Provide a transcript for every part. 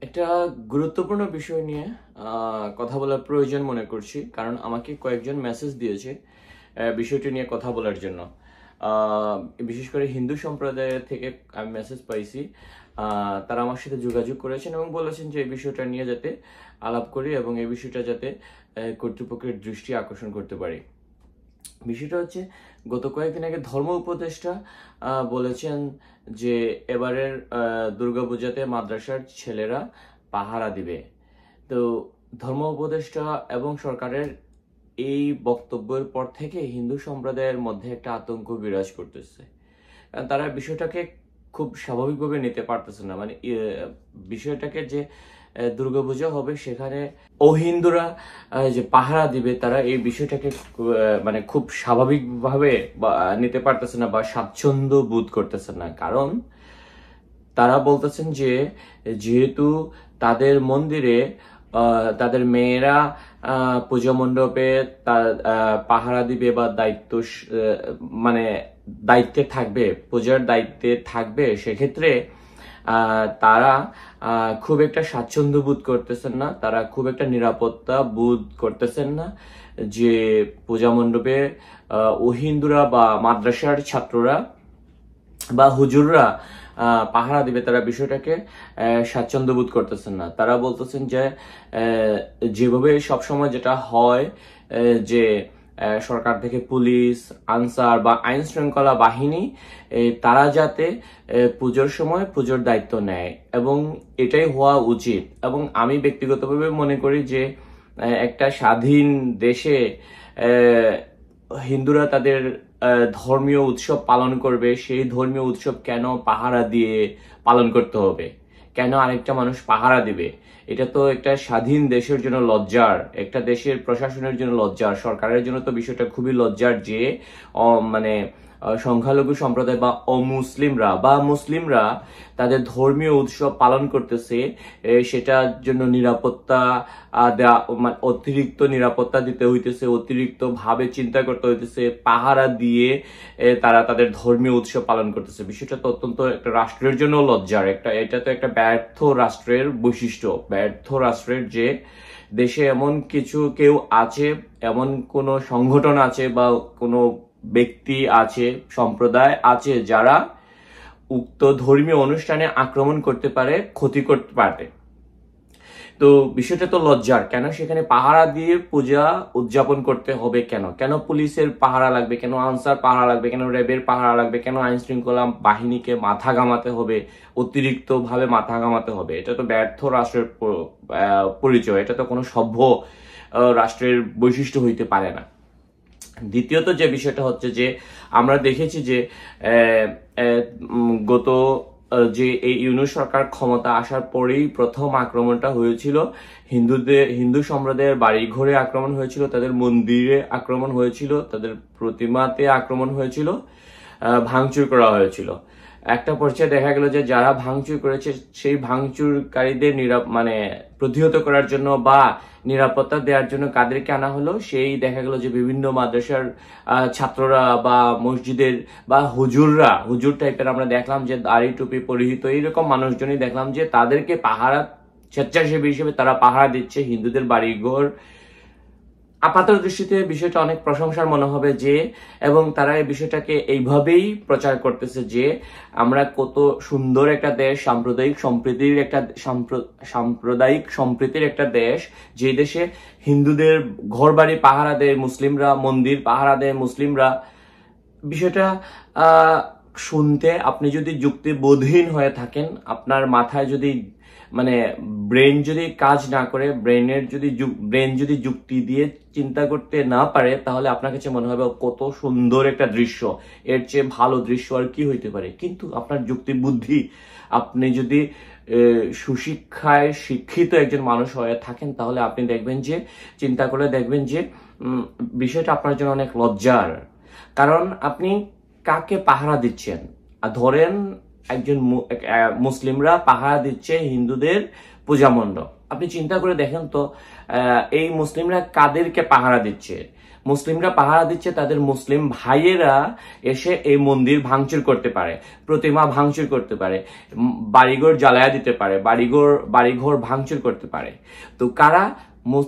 একটা গুরুত্বপূর্ণ বিষয় নিয়ে কথা বলার প্রয়োজন মনে করছি, কারণ আমাকে কয়েকজন মেসেজ দিয়েছে বিষয়টি নিয়ে কথা বলার জন্য। বিশেষ করে হিন্দু সম্প্রদায়ের থেকে আমি মেসেজ পাইছি। তারা আমার সাথে যোগাযোগ করেছেন এবং বলেছেন যে এই বিষয়টা নিয়ে যাতে আলাপ করি এবং এই বিষয়টা যাতে কর্তৃপক্ষের দৃষ্টি আকর্ষণ করতে পারি। বিষয়টা হচ্ছে, গত কয়েকদিন আগে ধর্ম উপদেষ্টা বলেছেন যে এবারের দুর্গাপূজাতে মাদ্রাসার ছেলেরা পাহারা দিবে। তো ধর্ম উপদেষ্টা এবং সরকারের এই বক্তব্যের পর থেকে হিন্দু সম্প্রদায়ের মধ্যে একটা আতঙ্ক বিরাজ করতেছে, কারণ তারা বিষয়টাকে খুব স্বাভাবিকভাবে নিতে পারতেছে না। মানে বিষয়টাকে যে দুর্গাপূজা হবে সেখানে অহিন্দুরা যে পাহারা দিবে, তারা এই বিষয়টাকে মানে খুব স্বাভাবিকভাবে নিতে পারতেছে না বা স্বাচ্ছন্দ্য বোধ করতেছে না। কারণ তারা বলতেছেন যে যেহেতু তাদের মন্দিরে তাদের মেয়েরা পূজা মণ্ডপে পাহারা দিবে বা মানে দায়িত্বে থাকবে, পূজার দায়িত্বে থাকবে, সেক্ষেত্রে তারা খুব একটা স্বাচ্ছন্দ্য বোধ করতেছেন না, তারা খুব একটা নিরাপত্তা বোধ করতেছেন না যে পূজা মণ্ডপে হিন্দুরা বা মাদ্রাসার ছাত্ররা বা হুজুররা পাহারা দিবে। তারা বিষয়টাকে স্বাচ্ছন্দ্য বোধ করতেছেন না। তারা বলতেছেন যে যেভাবে সবসময় যেটা হয় যে সরকার থেকে পুলিশ, আনসার বা আইন শৃঙ্খলা বাহিনী তারা যাতে পুজোর সময় পুজোর দায়িত্ব নেয় এবং এটাই হওয়া উচিত। এবং আমি ব্যক্তিগতভাবে মনে করি যে একটা স্বাধীন দেশে হিন্দুরা তাদের ধর্মীয় উৎসব পালন করবে, সেই ধর্মীয় উৎসব কেন পাহারা দিয়ে পালন করতে হবে, কেন আরেকটা মানুষ পাহারা দিবে? এটা তো একটা স্বাধীন দেশের জন্য লজ্জার, একটা দেশের প্রশাসনের জন্য লজ্জার, সরকারের জন্য তো বিষয়টা খুবই লজ্জার যে মানে সংখ্যালঘু সম্প্রদায় বা মুসলিমরা তাদের ধর্মীয় উৎসব পালন করতেছে, সেটার জন্য নিরাপত্তা দেওয়া, অতিরিক্ত নিরাপত্তা দিতে হইতেছে, অতিরিক্ত ভাবে চিন্তা করতে হইতেছে, পাহারা দিয়ে তারা তাদের ধর্মীয় উৎসব পালন করতেছে। বিষয়টা তো অত্যন্ত একটা রাষ্ট্রের জন্য লজ্জার। এটা তো একটা ব্যর্থ রাষ্ট্রের বৈশিষ্ট্য। ব্যর্থ রাষ্ট্রের যে দেশে এমন কিছু কেউ আছে, এমন কোন সংগঠন আছে বা কোনো ব্যক্তি আছে, সম্প্রদায় আছে যারা উক্ত ধর্মীয় অনুষ্ঠানে আক্রমণ করতে পারে, ক্ষতি করতে পারে। তো বিষয়টা তো লজ্জার। কেন সেখানে পাহারা দিয়ে পূজা উদযাপন করতে হবে? কেন পুলিশের পাহারা লাগবে? কেন আনসার পাহারা লাগবে? কেন র্যাবের পাহারা লাগবে? কেন আইন শৃঙ্খলা বাহিনীকে মাথা ঘামাতে হবে, অতিরিক্ত ভাবে মাথা ঘামাতে হবে? এটা তো ব্যর্থ রাষ্ট্রের পরিচয়। এটা তো কোনো সভ্য রাষ্ট্রের বৈশিষ্ট্য হইতে পারে না। দ্বিতীয়ত যে বিষয়টা হচ্ছে যে আমরা দেখেছি যে গত যে এই ইউনূস সরকার ক্ষমতা আসার পরেই প্রথম আক্রমণটা হয়েছিল হিন্দু সম্প্রদায়ের বাড়ি ঘরে আক্রমণ হয়েছিল, তাদের মন্দিরে আক্রমণ হয়েছিল, তাদের প্রতিমাতে আক্রমণ হয়েছিল, ভাঙচুর করা হয়েছিল। একটা পর্যায়ে দেখা গেল যে যারা ভাঙচুর করেছে সেই ভাঙচুরকারীদের মানে প্রতিহত করার জন্য বা নিরাপত্তা দেওয়ার জন্য কাদেরকে আনা হলো? সেই দেখা গেল যে বিভিন্ন মাদ্রাসার ছাত্ররা বা মসজিদের বা হুজুর টাইপের আমরা দেখলাম যে দাড়ি টুপি পরিহিত এইরকম মানুষজনই দেখলাম যে তাদেরকে পাহারা, স্বেচ্ছাসেবী হিসেবে তারা পাহারা দিচ্ছে হিন্দুদের বাড়িঘর। আপাত দৃষ্টিতে বিষয়টা অনেক প্রশংসার মনে হবে যে, এবং তারা এই বিষয়টাকে এইভাবেই প্রচার করতেছে যে আমরা কত সুন্দর একটা দেশ, সাম্প্রদায়িক সম্প্রীতির একটা দেশ, যে দেশে হিন্দুদের ঘর বাড়ি পাহারা দেয় মুসলিমরা, মন্দির পাহারা দেয় মুসলিমরা। বিষয়টা শুনতে আপনি যদি যুক্তিবোধহীন হয়ে থাকেন, আপনার মাথায় যদি মানে ব্রেন যদি কাজ না করে, ব্রেন যদি যুক্তি দিয়ে চিন্তা করতে না পারে, তাহলে আপনার কাছে মনে হবে কত সুন্দর একটা দৃশ্য, এর চেয়ে ভালো দৃশ্য আর কি হইতে পারে। কিন্তু আপনার যুক্তি বুদ্ধি, আপনি যদি সুশিক্ষায় শিক্ষিত একজন মানুষ হয়ে থাকেন, তাহলে আপনি দেখবেন যে, চিন্তা করে দেখবেন যে বিষয়টা আপনার জন্য অনেক লজ্জার। কারণ আপনি কাকে পাহারা দিচ্ছেন? ধরেন একজন মুসলিমরা পাহারা দিচ্ছে হিন্দুদের পূজা মণ্ডপ। আপনি চিন্তা করে দেখেন তো, এই মুসলিমরা কাদেরকে পাহারা দিচ্ছে? মুসলিমরা পাহারা দিচ্ছে, তাদের মুসলিম ভাইয়েরা এসে এই মন্দির ভাঙচুর করতে পারে, প্রতিমা ভাঙচুর করতে পারে, বাড়িঘর জ্বালায়া দিতে পারে, বাড়িঘর ভাঙচুর করতে পারে। তো কারা?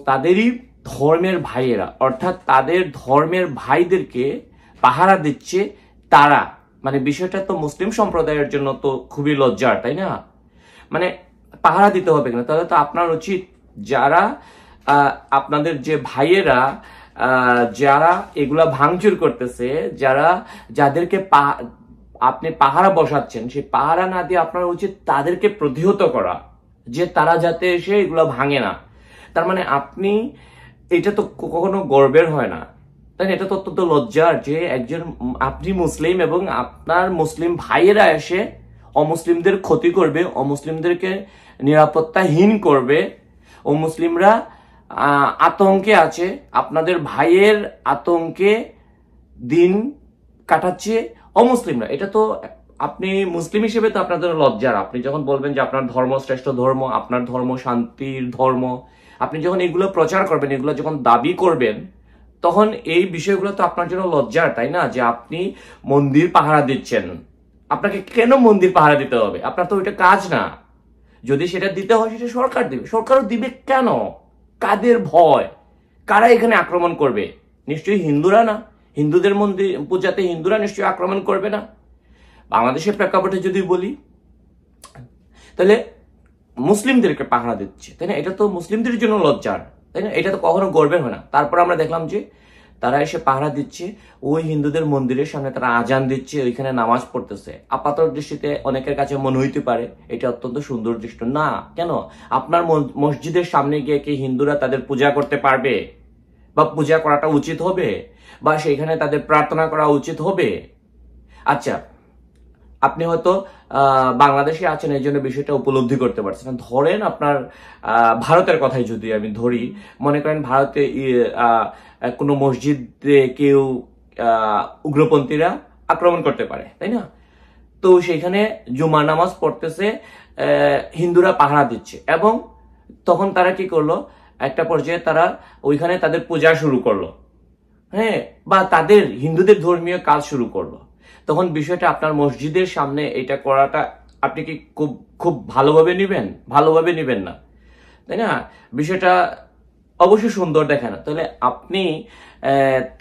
তাদেরই ধর্মের ভাইয়েরা, অর্থাৎ তাদের ধর্মের ভাইদেরকে পাহারা দিচ্ছে তারা। মানে বিষয়টা তো মুসলিম সম্প্রদায়ের জন্য তো খুবই লজ্জার, তাই না? মানে পাহারা দিতে হবে কেন? তাহলে তো আপনার উচিত যারা আপনাদের যে ভাইয়েরা যারা এগুলা ভাঙচুর করতেছে, যাদেরকে আপনি পাহারা বসাচ্ছেন, সেই পাহারা না দিয়ে আপনার উচিত তাদেরকে প্রতিহত করা, যে তারা যাতে এসে এগুলা ভাঙে না। তার মানে আপনি, এটা তো কখনো গর্বের হয় না, তাই না? এটা তো অত্যন্ত লজ্জার যে আপনি মুসলিম এবং আপনার মুসলিম ভাইয়েরা এসে অমুসলিমদের ক্ষতি করবে, অমুসলিমদেরকে নিরাপত্তাহীন করবে। অমুসলিমরা আতঙ্কে আছে, আপনাদের ভাইয়ের আতঙ্কে দিন কাটাচ্ছে অমুসলিমরা। এটা তো আপনি মুসলিম হিসেবে তো আপনাদের লজ্জার। আপনি যখন বলবেন যে আপনার ধর্ম শ্রেষ্ঠ ধর্ম, আপনার ধর্ম শান্তির ধর্ম, আপনি যখন এগুলো প্রচার করবেন, এগুলো যখন দাবি করবেন, তখন এই বিষয়গুলো তো আপনার জন্য লজ্জার, তাই না? যে আপনি মন্দির পাহারা দিচ্ছেন। আপনাকে কেন মন্দির পাহারা দিতে হবে? আপনার তো ওইটা কাজ না। যদি সেটা দিতে হয় সেটা সরকার দিবে। সরকারও দিবে কেন? কাদের ভয়? কারা এখানে আক্রমণ করবে? নিশ্চয়ই হিন্দুরা না। হিন্দুদের মন্দির পূজাতে হিন্দুরা নিশ্চয়ই আক্রমণ করবে না। বাংলাদেশের প্রেক্ষাপটে যদি বলি, তাহলে মুসলিমদেরকে পাহারা দিচ্ছে, তাই না? এটা তো মুসলিমদের জন্য লজ্জার, তাই না? এটা তো কখনো গর্বের হয় না। তারপর আমরা দেখলাম যে তারা এসে পাহারা দিচ্ছে ওই হিন্দুদের মন্দিরের সামনে, তারা আজান দিচ্ছে, ওইখানে নামাজ পড়তেছে। আপাত দৃষ্টিতে অনেকের কাছে মনে হইতে পারে এটা অত্যন্ত সুন্দর দৃশ্য। না, কেন? আপনার মসজিদের সামনে গিয়ে কি হিন্দুরা তাদের পূজা করতে পারবে? বা পূজা করাটা উচিত হবে? বা সেখানে তাদের প্রার্থনা করা উচিত হবে? আচ্ছা, আপনি হয়তো বাংলাদেশে আছেন, এই জন্য বিষয়টা উপলব্ধি করতে পারছেন। ধরেন আপনার ভারতের কথাই যদি আমি ধরি, মনে করেন ভারতে কোনো মসজিদে কেউ উগ্রপন্থীরা আক্রমণ করতে পারে, তাই না? তো সেখানে জুমার নামাজ পড়তেছে, হিন্দুরা পাহারা দিচ্ছে, এবং তখন তারা কি করলো? একটা পর্যায়ে তারা ওইখানে তাদের পূজা শুরু করলো, হ্যাঁ, বা তাদের হিন্দুদের ধর্মীয় কাজ শুরু করলো। তখন বিষয়টা আপনার মসজিদের সামনে এটা করাটা আপনি কি খুব ভালোভাবে নিবেন? ভালোভাবে নিবেন না, তাই না? বিষয়টা অবশ্যই সুন্দর দেখে না। তাহলে আপনি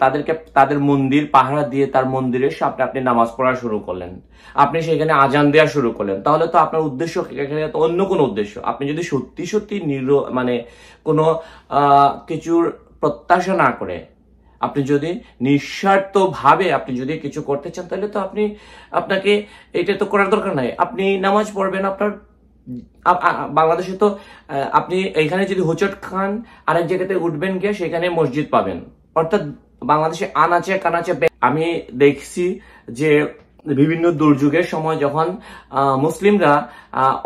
তাদেরকে তাদের মন্দির পাহারা দিয়ে তার মন্দিরের সামনে আপনি নামাজ পড়া শুরু করলেন, আপনি সেখানে আজান দেওয়া শুরু করলেন, তাহলে তো আপনার উদ্দেশ্য এখানে তো অন্য কোনো উদ্দেশ্য। আপনি যদি সত্যি সত্যি মানে কোনো কিছুর প্রত্যাশা না করে, আপনি যদি নিঃস্বার্থ ভাবে আপনি যদি কিছু করতে চান, তাহলে তো আপনাকে এটা তো করার দরকার নাই। আপনি নামাজ পড়বেন, আপনার বাংলাদেশে তো আপনি এখানে যদি হোঁচট খান, আরেক জায়গাতে উঠবেন গিয়ে সেখানে মসজিদ পাবেন। অর্থাৎ বাংলাদেশে আনাচে কানাচে আমি দেখছি যে বিভিন্ন দুর্যোগের সময় যখন মুসলিমরা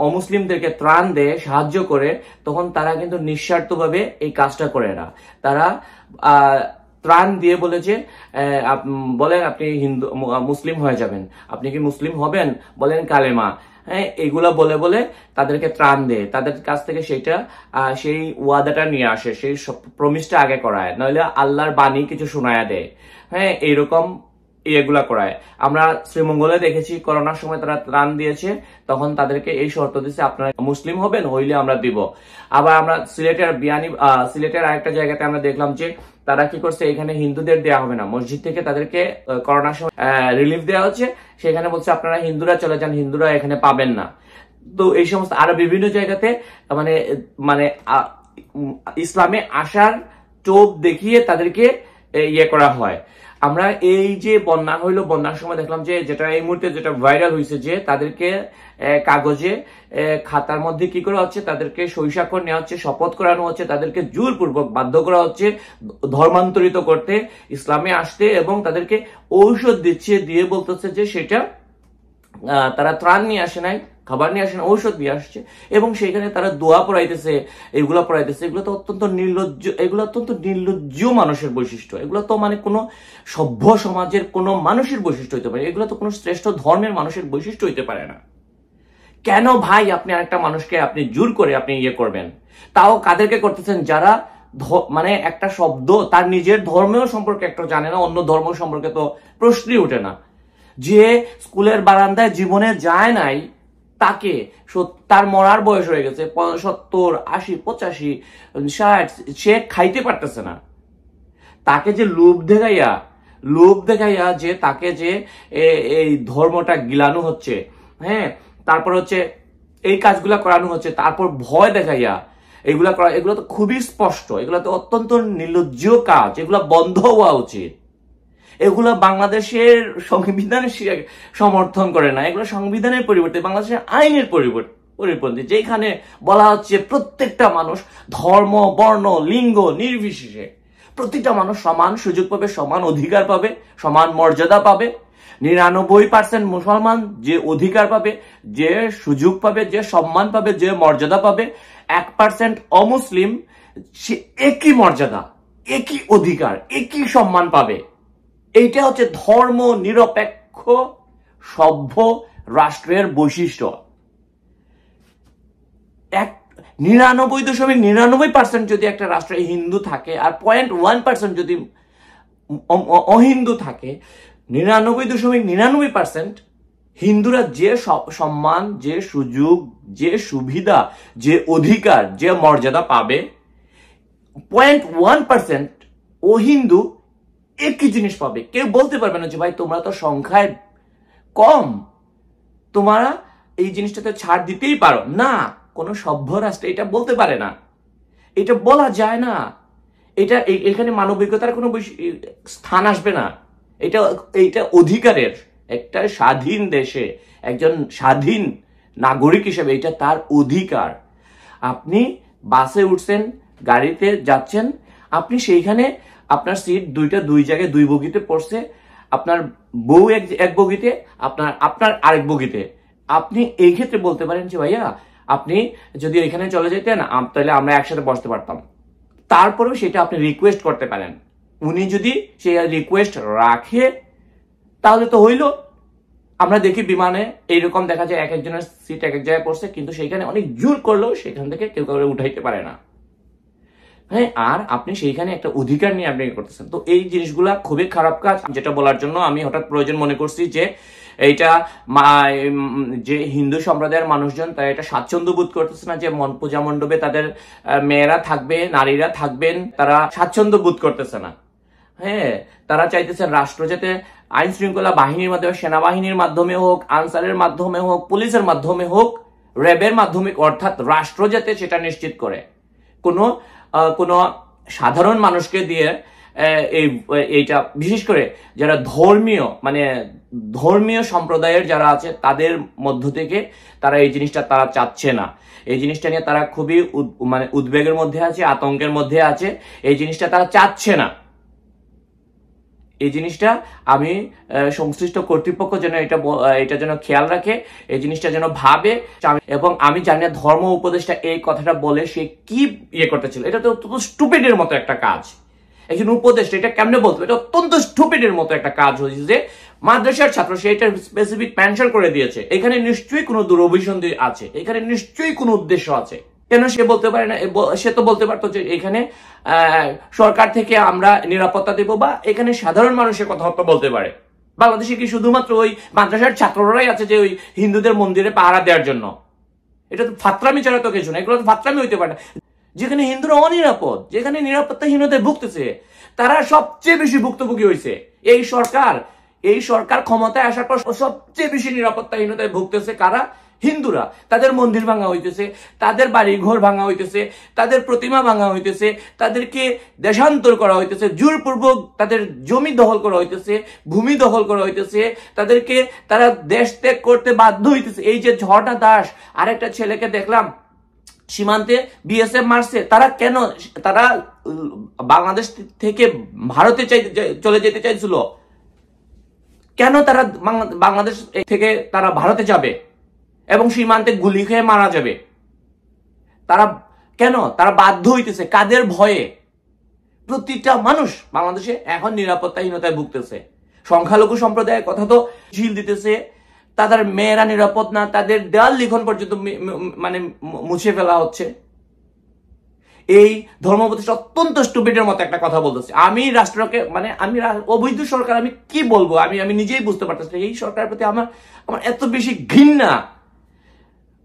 অমুসলিমদেরকে ত্রাণ দেয়, সাহায্য করে, তখন তারা কিন্তু নিঃস্বার্থভাবে এই কাজটা করে না। তারা ত্রাণ দিয়ে বলে যে বলেন আপনি মুসলিম হয়ে যাবেন, আপনি কি মুসলিম হবেন? বলেন কালেমা, হ্যাঁ, এগুলা বলে বলে তাদেরকে ত্রাণ দেয়, তাদের কাছ থেকে সেই ওয়াদাটা নিয়ে আসে, সেই প্রমিসটা আগে করায়, নইলে আল্লাহর বাণী কিছু শোনায়া দেয়, হ্যাঁ, এইরকম এগুলা করায়। আমরা শ্রীমঙ্গলে দেখেছি করোনার সময় তারা ত্রাণ দিয়েছে, তখন তাদেরকে এই শর্ত দিচ্ছে আপনারা মুসলিম হবেন, হইলে আমরা দিব। আবার আমরা সিলেটের আরেকটা জায়গাতে আমরা দেখলাম যে তারা কি করছে, এখানে হিন্দুদের দেওয়া হবে না, মসজিদ থেকে তাদেরকে করোনার সময় রিলিফ দেওয়া হচ্ছে, সেখানে বলছে আপনারা হিন্দুরা চলে যান, হিন্দুরা এখানে পাবেন না। তো এই সমস্ত আরো বিভিন্ন জায়গাতে মানে ইসলামে আসার টোপ দেখিয়ে তাদেরকে ইয়ে করা হয়। আমরা এই যে বন্যা হইলো, বন্যার সময় দেখলাম যে যেটা এই মুহূর্তে যেটা ভাইরাল হয়েছে, যে তাদেরকে কাগজে খাতার মধ্যে কি করা হচ্ছে, তাদেরকে সই স্বাক্ষর নেওয়া হচ্ছে, শপথ করানো হচ্ছে, তাদেরকে জোরপূর্বক বাধ্য করা হচ্ছে ধর্মান্তরিত করতে, ইসলামে আসতে, এবং তাদেরকে ঔষধ দিচ্ছে, দিয়ে বলতেছে যে সেটা তারা ত্রাণ নিয়ে আসে নাই, খাবার নিয়ে আসে না, ঔষধ নিয়ে আসছে, এবং সেখানে তারা দোয়া পড়াইতেছে, এগুলো পড়াইতেছে। এগুলো তো অত্যন্ত নির্লজ্জ, এগুলো অত্যন্ত নির্লজ্জ মানুষের বৈশিষ্ট্য। এগুলো তো মানে কোনো সভ্য সমাজের কোনো মানুষের বৈশিষ্ট্য হইতে পারে, এগুলো তো কোনো শ্রেষ্ঠ ধর্মের মানুষের বৈশিষ্ট্য হইতে পারে না। কেন ভাই আপনি আরেকটা মানুষকে আপনি জোর করে আপনি ইয়ে করবেন? তাও কাদেরকে করতেছেন? যারা মানে একটা শব্দ তার নিজের ধর্মেও সম্পর্কে একটা জানে না, অন্য ধর্ম সম্পর্কে তো প্রশ্নই ওঠে না। যে স্কুলের বারান্দায় জীবনে যায় নাই, তাকে তার মরার বয়স হয়ে গেছে 70, 80, 85, 60, সে খাইতে পারতেছে না। তাকে যে লোভ দেখাইয়া যে তাকে যে এই ধর্মটা গিলানো হচ্ছে, হ্যাঁ, তারপর হচ্ছে এই কাজগুলা করানো হচ্ছে, তারপর ভয় দেখাইয়া এগুলা করা, এগুলো তো খুবই স্পষ্ট, এগুলো তো অত্যন্ত নির্লজ্জ কাজ, এগুলা বন্ধ হওয়া উচিত। এগুলো বাংলাদেশের সংবিধান সমর্থন করে না, এগুলো সংবিধানের পরিবর্তে বাংলাদেশের আইনের পরিপন্থী, যেখানে বলা হচ্ছে প্রত্যেকটা মানুষ ধর্ম, বর্ণ, লিঙ্গ নির্বিশেষে প্রতিটা মানুষ সমান সুযোগ পাবে, সমান অধিকার পাবে, সমান মর্যাদা পাবে। 99% মুসলমান যে অধিকার পাবে, যে সুযোগ পাবে, যে সম্মান পাবে, যে মর্যাদা পাবে। 1% অমুসলিম সে একই মর্যাদা, একই অধিকার, একই সম্মান পাবে। এইটা হচ্ছে ধর্ম নিরপেক্ষ সভ্য রাষ্ট্রের বৈশিষ্ট্য। 99.99% যদি একটা রাষ্ট্রে হিন্দু থাকে আর 0.1% যদি অহিন্দু থাকে, 99.99% হিন্দুরা যে সম্মান, যে সুযোগ, যে সুবিধা, যে অধিকার, যে মর্যাদা পাবে, 0.1% অহিন্দু একই জিনিস পাবে। কেউ বলতে পারবে না যে ভাই তোমরা তো সংখ্যায় কম, তোমরা এই জিনিসটাতে ছাড় দিতেই পারো না। কোনো সভ্য রাষ্ট্রে এটা বলতে পারে না, এটা বলা যায় না। এটা এখানে মানবিকতার কোনো স্থান আসবে না। এটা অধিকারের, একটা স্বাধীন দেশে একজন স্বাধীন নাগরিক হিসেবে এটা তার অধিকার। আপনি বাসে উঠছেন, গাড়িতে যাচ্ছেন, আপনি সেইখানে আপনার সিট দুই জায়গায় 2 বগিতে পড়ছে, আপনার বউ এক বগিতে, আপনার আরেক বগিতে। আপনি এই ক্ষেত্রে বলতে পারেন যে ভাইয়া আপনি যদি এখানে চলে যেতেন তাহলে আমরা একসাথে বসতে পারতাম। তারপরেও সেটা আপনি রিকোয়েস্ট করতে পারেন। উনি যদি সেই রিকোয়েস্ট রাখে তাহলে তো হইল। আমরা দেখি বিমানে এইরকম দেখা যায় এক একজনের সিট এক এক জায়গায় পড়ছে, কিন্তু সেইখানে অনেক জোর করলেও সেখান থেকে কেউ কাউকে উঠাইতে পারে না। হ্যাঁ, আর আপনি সেইখানে একটা অধিকার নিয়ে আপনি করতেছেন। তো এই জিনিসগুলা খুবই খারাপ কাজ, যেটা বলার জন্য আমি হঠাৎ প্রয়োজন মনে করছি যে এইটা যে হিন্দু সম্প্রদায়ের মানুষজন তারা এটা স্বাচ্ছন্দ্য বোধ করতেছে না যে পূজা মণ্ডপে তাদের মেয়েরা থাকবে, নারীরা থাকবেন, তারা স্বাচ্ছন্দ্য বোধ করতেছে না। হ্যাঁ, তারা চাইতেছেন রাষ্ট্র যাতে আইন শৃঙ্খলা বাহিনীর মাধ্যমে, সেনাবাহিনীর মাধ্যমে হোক, আনসারের মাধ্যমে হোক, পুলিশের মাধ্যমে হোক, র্যাবের মাধ্যমে, অর্থাৎ রাষ্ট্র যাতে সেটা নিশ্চিত করে। কোনো সাধারণ মানুষকে দিয়ে এইটা, বিশেষ করে যারা ধর্মীয় সম্প্রদায়ের যারা আছে তাদের মধ্য থেকে তারা এই জিনিসটা তারা চাচ্ছে না। এই জিনিসটা নিয়ে তারা খুবই উদ্বেগের মধ্যে আছে, আতঙ্কের মধ্যে আছে। এই জিনিসটা তারা চাচ্ছে না। এই জিনিসটা আমি সংশ্লিষ্ট কর্তৃপক্ষ যেন এটা যেন খেয়াল রাখে, এই জিনিসটা যেন ভাবে। এবং আমি জানি না ধর্ম উপদেষ্টা এই কথাটা বলে সে কি করতেছিল। এটা তো অত্যন্ত স্টুপিডের মতো একটা কাজ। একজন উপদেষ্টা এটা কেমনে বলতো? এটা অত্যন্ত স্টুপিডের মতো একটা কাজ হয়েছে যে মাদ্রাসার ছাত্র, সে এটা স্পেসিফিক মেনশন করে দিয়েছে। এখানে নিশ্চয়ই কোনো দুরভিসন্ধি আছে, এখানে নিশ্চয়ই কোনো উদ্দেশ্য আছে। কেন সে বলতে পারে না? সে তো বলতে পারতো যে এখানে সরকার থেকে আমরা নিরাপত্তা দেব, বা এখানে সাধারণ মানুষের কথাবার্তা বলতে পারে। বাংলাদেশে কি শুধুমাত্র ওই মাদ্রাসার ছাত্ররাই আছে যে ওই হিন্দুদের মন্দিরে পাহারা দেওয়ার জন্য? এটা তো ফাত্রামি ছাড়া তো কিছু না, এগুলো তো ফাত্রামি হইতে পারে না। যেখানে হিন্দুরা অনিরাপদ, যেখানে নিরাপত্তাহীনতায় ভুগতেছে, তারা সবচেয়ে বেশি ভুক্তভোগী হয়েছে। এই সরকার ক্ষমতায় আসার পর সবচেয়ে বেশি নিরাপত্তাহীনতায় ভুগতেছে কারা? হিন্দুরা। তাদের মন্দির ভাঙা হইতেছে, তাদের বাড়ি ঘর ভাঙা হইতেছে, তাদের প্রতিমা ভাঙা হইতেছে, তাদেরকে দেশান্তর করা হইতেছে, জোরপূর্বক তাদের জমি দখল করা হইতেছে, ভূমি দখল করা হইতেছে, তারা দেশ ত্যাগ করতে বাধ্য হইতেছে। এই যে ঝর্ণা দাস আরেকটা ছেলেকে দেখলাম সীমান্তে বিএসএফ মারছে, তারা বাংলাদেশ থেকে ভারতে চলে যেতে চাইছিল। কেন তারা বাংলাদেশ থেকে তারা ভারতে যাবে এবং সীমান্তে গুলি খেয়ে মারা যাবে? তারা বাধ্য হইতেছে কাদের ভয়ে? প্রতিটা মানুষ বাংলাদেশে এখন নিরাপত্তাহীনতায় ভুগতেছে। সংখ্যালঘু সম্প্রদায়ের কথা তো ঝিল দিতেছে, তাদের মেয়েরা নিরাপদ না, তাদের দেওয়াল লিখন পর্যন্ত মুছে ফেলা হচ্ছে। এই ধর্ম প্রতিষ্ঠা অত্যন্ত স্টুপিডের মতো একটা কথা বলতেছে। আমি রাষ্ট্রকে মানে আমি অবৈধ সরকার আমি কি বলবো, আমি নিজেই বুঝতে পারতেছি। এই সরকারের প্রতি আমার এত বেশি ঘৃণা